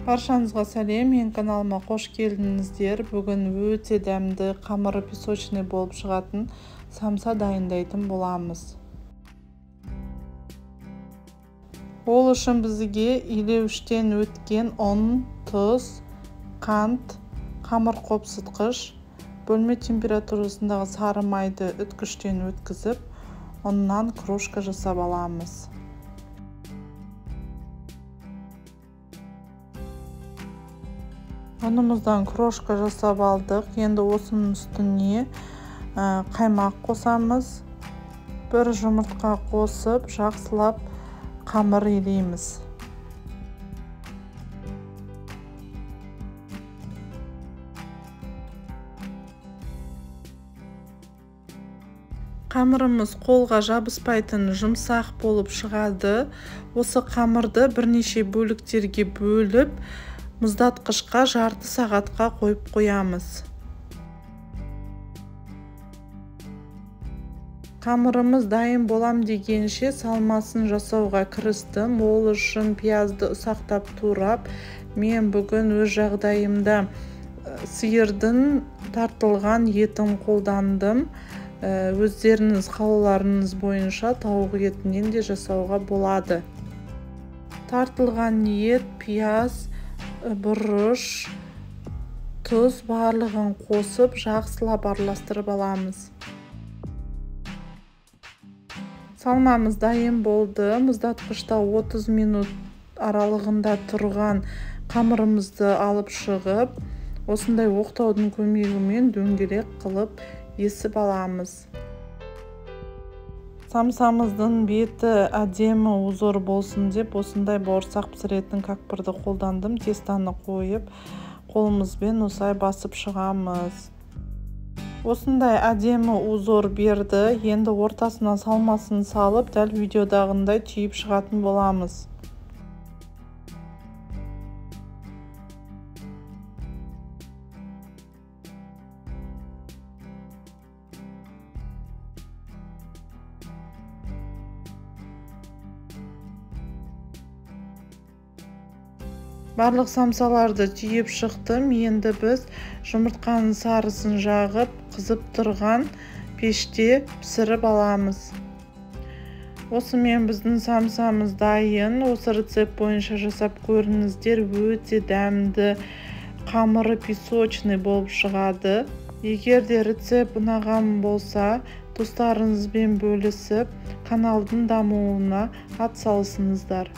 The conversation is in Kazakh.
Баршаңызға сәлем, мен каналыма қош келдіңіздер. Бүгін өте дәмді қамыры песочный болып шығатын самса дайындайтын боламыз. Ол үшін бізге илеуіштен өткен ұн, тұз, қант, қамыр қопсытқыш, бөлме температурасындағы сары майды үткіштен өткізіп, оннан крошка жасап аламыз. Ұнымыздан крошка жасап алдық. Енді осының үстіне қаймақ қосамыз. Бір жұмыртқа қосып, жақсылап қамыр илейміз. Қамырымыз қолға жабыспайтын жұмсақ болып шығады. Осы қамырды бірнеше бөліктерге бөліп, мұздатқышқа жарты сағатқа қойып қоямыз. Қамырымыз дайын болам дегенше салмасын жасауға кірістім. Ол үшін пиязды ұсақтап турап, мен бүгін өз жағдайымда сиырдың тартылған етін қолдандым. Өздеріңіз қалауларыңыз бойынша тауық етінен де жасауға болады. Тартылған ет, пияз, бұрыш, тұз барлығын қосып, жақсылап араластырып аламыз. Салмамыз дайын болды. Мұздатқышта 30 минут аралығында тұрған қамырымызды алып шығып, осындай оқтаудың көмегімен дөңгелек қылып есіп аламыз. Самсамыздың беті әдемі узор болсын деп, осындай бауырсақ пісіретін какпырды қолдандым. Тестаны қойып, қолымызбен осылай басып шығамыз. Осындай әдемі узор берді. Енді ортасына салмасын салып, дәл видеодағындай түйіп шығатын боламыз. Барлық самсаларды түйіп шықтым. Енді біз жұмыртқаның сарысын жағып, қызып тұрған пеште пісіріп аламыз. Осымен біздің самсамыз дайын. Осы рецепт бойынша жасап көріңіздер. Өте дәмді қамыры песочный болып шығады. Егер де рецепт ұнаған болса, достарыңызбен бөлісіп, каналдың дамуына атсалысыңыздар.